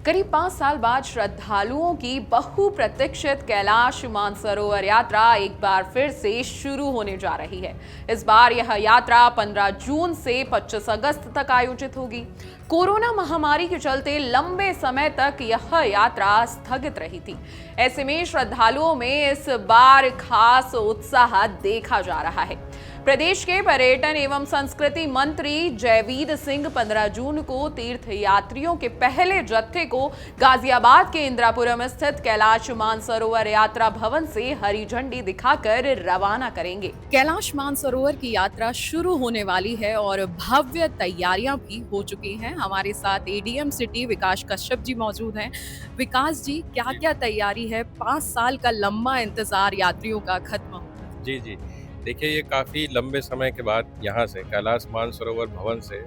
करीब 5 साल बाद श्रद्धालुओं की बहुप्रतीक्षित कैलाश मानसरोवर यात्रा एक बार फिर से शुरू होने जा रही है। इस बार यह यात्रा 15 जून से 25 अगस्त तक आयोजित होगी। कोरोना महामारी के चलते लंबे समय तक यह यात्रा स्थगित रही थी। ऐसे में श्रद्धालुओं में इस बार खास उत्साह देखा जा रहा है। प्रदेश के पर्यटन एवं संस्कृति मंत्री जयवीर सिंह 15 जून को तीर्थ यात्रियों के पहले जत्थे को गाजियाबाद के इंदिरापुरम स्थित कैलाश मानसरोवर यात्रा भवन से हरी झंडी दिखाकर रवाना करेंगे। कैलाश मानसरोवर की यात्रा शुरू होने वाली है और भव्य तैयारियां भी हो चुकी हैं। हमारे साथ एडीएम सिटी विकास कश्यप जी मौजूद हैं। विकास जी, क्या क्या तैयारी है? 5 साल का लंबा इंतजार यात्रियों का खत्म। जी जी, देखिए ये काफ़ी लंबे समय के बाद यहाँ से कैलाश मानसरोवर भवन से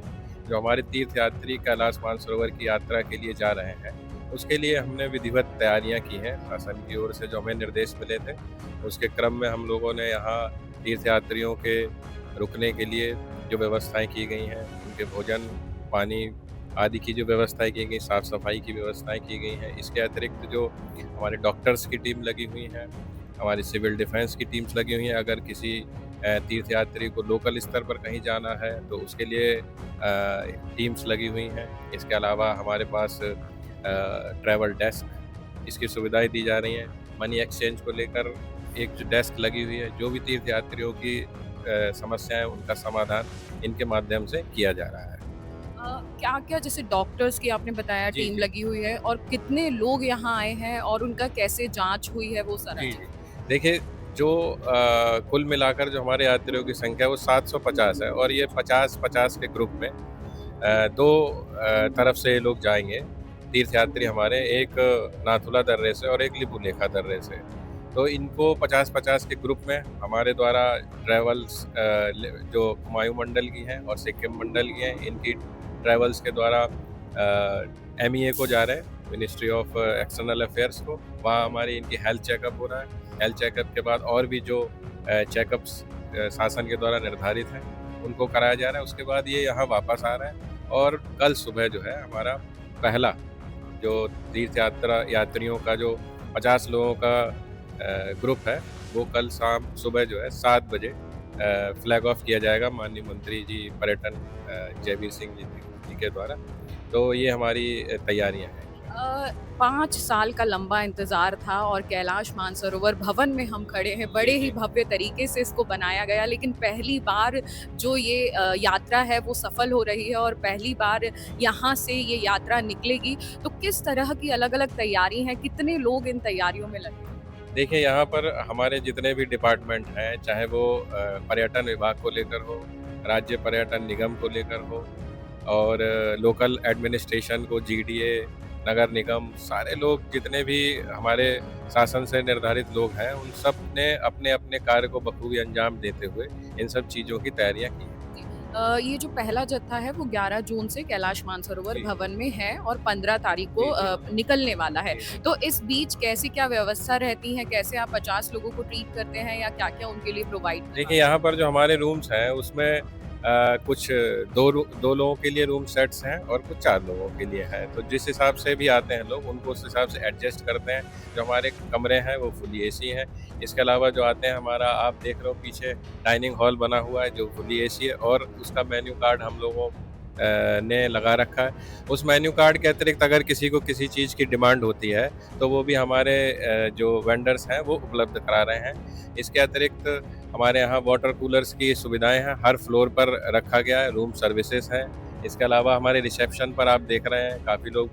जो हमारे तीर्थ यात्री कैलाश मानसरोवर की यात्रा के लिए जा रहे हैं, उसके लिए हमने विधिवत तैयारियां की हैं। शासन की ओर से जो हमें निर्देश मिले थे, उसके क्रम में हम लोगों ने यहाँ तीर्थ यात्रियों के रुकने के लिए जो व्यवस्थाएं की गई हैं, उनके भोजन पानी आदि की जो व्यवस्थाएं की गई, साफ़ सफाई की व्यवस्थाएं की गई हैं। इसके अतिरिक्त जो हमारे डॉक्टर्स की टीम लगी हुई है, हमारी सिविल डिफेंस की टीम्स लगी हुई हैं। अगर किसी तीर्थ यात्री को लोकल स्तर पर कहीं जाना है तो उसके लिए टीम्स लगी हुई हैं। इसके अलावा हमारे पास ट्रैवल डेस्क, इसकी सुविधाएं दी जा रही हैं। मनी एक्सचेंज को लेकर एक जो डेस्क लगी हुई है, जो भी तीर्थ यात्रियों की समस्याएं, उनका समाधान इनके माध्यम से किया जा रहा है। क्या क्या जैसे डॉक्टर्स की आपने बताया जी टीम जी लगी हुई है और कितने लोग यहाँ आए हैं और उनका कैसे जांच हुई है वो सारा जी चीज़? जी, देखिए जो कुल मिलाकर जो हमारे यात्रियों की संख्या है वो 750 है और ये 50-50 के ग्रुप में दो तरफ से ये लोग जाएंगे। तीर्थ यात्री हमारे एक नाथुला दर्रे से और एक लिपुलेखा दर्रे से। तो इनको 50-50 के ग्रुप में हमारे द्वारा ट्रैवल्स जो हुमायूं मंडल की हैं और सिक्किम मंडल की हैं, इनकी ट्रैवल्स के द्वारा MEA को जा रहे हैं, मिनिस्ट्री ऑफ एक्सटर्नल अफेयर्स को। वहाँ हमारी इनकी हेल्थ चेकअप हो रहा है। हेल्थ चेकअप के बाद और भी जो चेकअप्स शासन के द्वारा निर्धारित हैं, उनको कराया जा रहा है। उसके बाद ये यहाँ वापस आ रहे हैं और कल सुबह जो है हमारा पहला जो तीर्थ यात्रियों का जो 50 लोगों का ग्रुप है, वो कल शाम सुबह जो है 7 बजे फ्लैग ऑफ किया जाएगा माननीय मंत्री जी पर्यटन जयवीर सिंह जी के द्वारा। तो ये हमारी तैयारियां हैं। 5 साल का लंबा इंतजार था और कैलाश मानसरोवर भवन में हम खड़े हैं। बड़े ही भव्य तरीके से इसको बनाया गया, लेकिन पहली बार जो ये यात्रा है वो सफल हो रही है और पहली बार यहाँ से ये यात्रा निकलेगी। तो किस तरह की अलग-अलग तैयारी हैं? कितने लोग इन तैयारियों में लगे? देखिए यहाँ पर हमारे जितने भी डिपार्टमेंट हैं, चाहे वो पर्यटन विभाग को लेकर हो, राज्य पर्यटन निगम को लेकर हो और लोकल एडमिनिस्ट्रेशन को, GDA, नगर निगम, सारे लोग जितने भी हमारे शासन से निर्धारित लोग हैं, उन सब ने अपने अपने कार्य को बखूबी अंजाम देते हुए इन सब चीज़ों की तैयारियां की हैं। ये जो पहला जत्था है वो 11 जून से कैलाश मानसरोवर जी भवन में है और 15 तारीख को जी जी निकलने वाला है। जी जी। तो इस बीच कैसी क्या व्यवस्था रहती है? कैसे आप 50 लोगों को ट्रीट करते हैं या क्या-क्या उनके लिए प्रोवाइड देखिए करवाते यहाँ पर जो हमारे रूम्स हैं उसमें कुछ दो लोगों के लिए रूम सेट्स हैं और कुछ 4 लोगों के लिए है। तो जिस हिसाब से भी आते हैं लोग, उनको उस हिसाब से एडजस्ट करते हैं। जो हमारे कमरे हैं वो फुली AC हैं। इसके अलावा जो आते हैं, हमारा आप देख रहे हो पीछे डाइनिंग हॉल बना हुआ है जो फुली AC है और उसका मेन्यू कार्ड हम लोगों ने लगा रखा है। उस मेन्यू कार्ड के अतिरिक्त अगर किसी को किसी चीज़ की डिमांड होती है तो वो भी हमारे जो वेंडर्स हैं वो उपलब्ध करा रहे हैं। इसके अतिरिक्त हमारे यहाँ वाटर कूलर्स की सुविधाएं हैं, हर फ्लोर पर रखा गया है। रूम सर्विसेज हैं। इसके अलावा हमारे रिसेप्शन पर आप देख रहे हैं काफ़ी लोग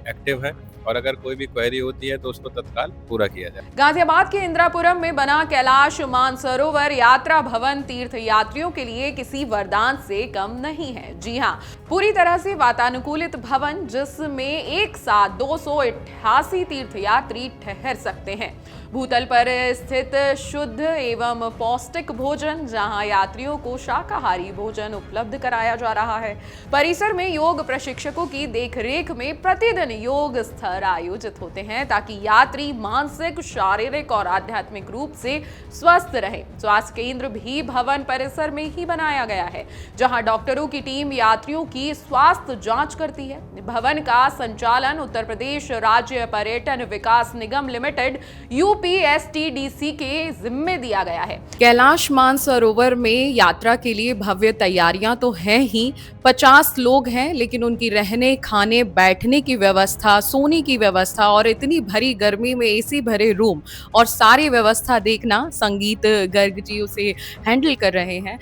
एक्टिव हैं और अगर कोई भी क्वेरी होती है तो उसको तत्काल पूरा किया जाए। गाजियाबाद के इंदिरापुरम में बना कैलाश मानसरोवर यात्रा भवन तीर्थ यात्रियों के लिए किसी वरदान से कम नहीं है। जी हाँ, पूरी तरह से वातानुकूलित भवन जिसमें एक साथ 288 तीर्थयात्री ठहर सकते हैं। भूतल पर स्थित शुद्ध एवं पौष्टिक भोजन, जहां यात्रियों को शाकाहारी भोजन उपलब्ध कराया जा रहा है। परिसर में योग प्रशिक्षकों की देखरेख में प्रतिदिन योग सत्र आयोजित होते हैं ताकि यात्री मानसिक, शारीरिक और आध्यात्मिक रूप से स्वस्थ रहे। स्वास्थ्य केंद्र भी भवन परिसर में ही बनाया गया है, जहां डॉक्टरों की टीम यात्रियों की स्वास्थ्य जांच करती है। भवन का संचालन उत्तर प्रदेश राज्य पर्यटन विकास निगम लिमिटेड UPSTDC के जिम्मे दिया गया है। कैलाश मानसरोवर में यात्रा के लिए भव्य तैयारियां तो हैं ही। 50 लोग हैं, लेकिन उनकी रहने, खाने, बैठने की व्यवस्था, सोने की व्यवस्था और इतनी भरी गर्मी में AC भरे रूम और सारी व्यवस्था देखना, संगीत गर्ग जी उसे हैंडल कर रहे हैं।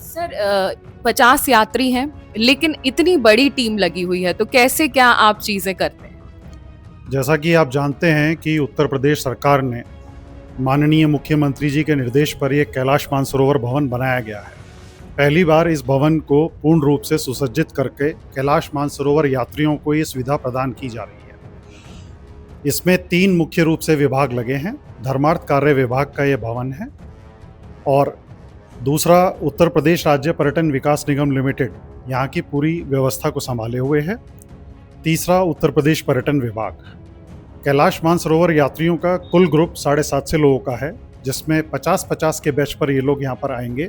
सर, 50 यात्री हैं, लेकिन इतनी बड़ी टीम लगी हुई है, तो कैसे क्या आप चीजें करते हैं? जैसा कि आप जानते हैं कि उत्तर प्रदेश सरकार ने माननीय मुख्यमंत्री जी के निर्देश पर यह कैलाश मानसरोवर भवन बनाया गया है। पहली बार इस भवन को पूर्ण रूप से सुसज्जित करके कैलाश मानसरोवर यात्रियों को ये सुविधा प्रदान की जा रही है। इसमें 3 मुख्य रूप से विभाग लगे हैं। धर्मार्थ कार्य विभाग का ये भवन है, और दूसरा उत्तर प्रदेश राज्य पर्यटन विकास निगम लिमिटेड यहाँ की पूरी व्यवस्था को संभाले हुए है। तीसरा उत्तर प्रदेश पर्यटन विभाग। कैलाश मानसरोवर यात्रियों का कुल ग्रुप 750 लोगों का है, जिसमें 50-50 के बैच पर ये लोग यहाँ पर आएंगे।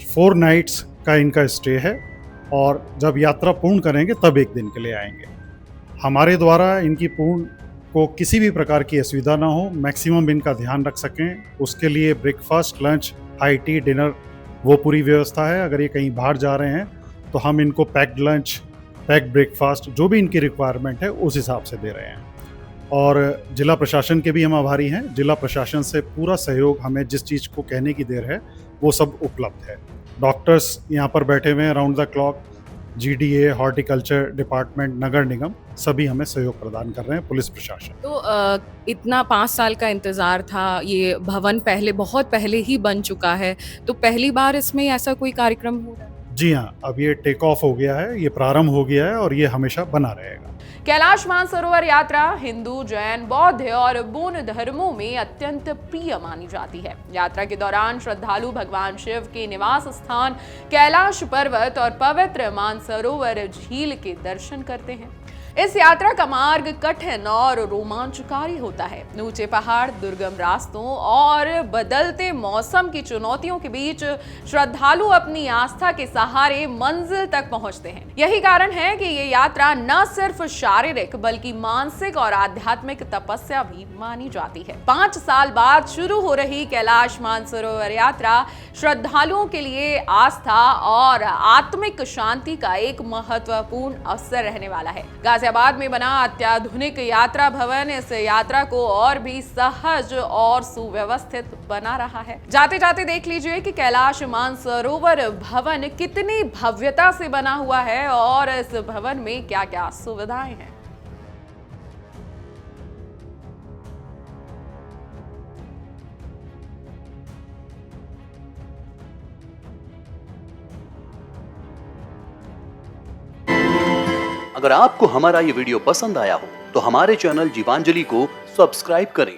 4 नाइट्स का इनका स्टे है, और जब यात्रा पूर्ण करेंगे तब 1 दिन के लिए आएंगे। हमारे द्वारा इनकी पूर्ण को किसी भी प्रकार की असुविधा ना हो, मैक्सिमम इनका ध्यान रख सकें, उसके लिए breakfast, lunch, high tea, dinner, वो पूरी व्यवस्था है। अगर ये कहीं बाहर जा रहे हैं तो हम इनको पैक्ड लंच, पैक्ड ब्रेकफास्ट, जो भी इनकी रिक्वायरमेंट है उस हिसाब से दे रहे हैं। और जिला प्रशासन के भी हम आभारी हैं। जिला प्रशासन से पूरा सहयोग, हमें जिस चीज़ को कहने की देर है वो सब उपलब्ध है। डॉक्टर्स यहाँ पर बैठे हुए हैं round the clock. GDA, horticulture department, नगर निगम सभी हमें सहयोग प्रदान कर रहे हैं, पुलिस प्रशासन। तो इतना 5 साल का इंतजार था, ये भवन पहले, बहुत पहले ही बन चुका है, तो पहली बार इसमें ऐसा कोई कार्यक्रम हो रहा है? जी हाँ, अब ये टेक ऑफ हो गया है, ये प्रारंभ हो गया है और ये हमेशा बना रहेगा। कैलाश मानसरोवर यात्रा हिंदू, जैन, बौद्ध और बौद्ध धर्मों में अत्यंत प्रिय मानी जाती है। यात्रा के दौरान श्रद्धालु भगवान शिव के निवास स्थान कैलाश पर्वत और पवित्र मानसरोवर झील के दर्शन करते हैं। इस यात्रा का मार्ग कठिन और रोमांचकारी होता है। ऊंचे पहाड़, दुर्गम रास्तों और बदलते मौसम की चुनौतियों के बीच श्रद्धालु अपनी आस्था के सहारे मंजिल तक पहुंचते हैं। यही कारण है कि ये यात्रा न सिर्फ शारीरिक बल्कि मानसिक और आध्यात्मिक तपस्या भी मानी जाती है। 5 साल बाद शुरू हो रही कैलाश मानसरोवर यात्रा श्रद्धालुओं के लिए आस्था और आत्मिक शांति का एक महत्वपूर्ण अवसर रहने वाला है। गाजियाबाद में बना अत्याधुनिक यात्रा भवन इस यात्रा को और भी सहज और सुव्यवस्थित बना रहा है। जाते जाते देख लीजिए कि कैलाश मानसरोवर भवन कितनी भव्यता से बना हुआ है और इस भवन में क्या क्या सुविधाएं हैं। अगर आपको हमारा ये वीडियो पसंद आया हो तो हमारे चैनल जीवांजलि को सब्सक्राइब करें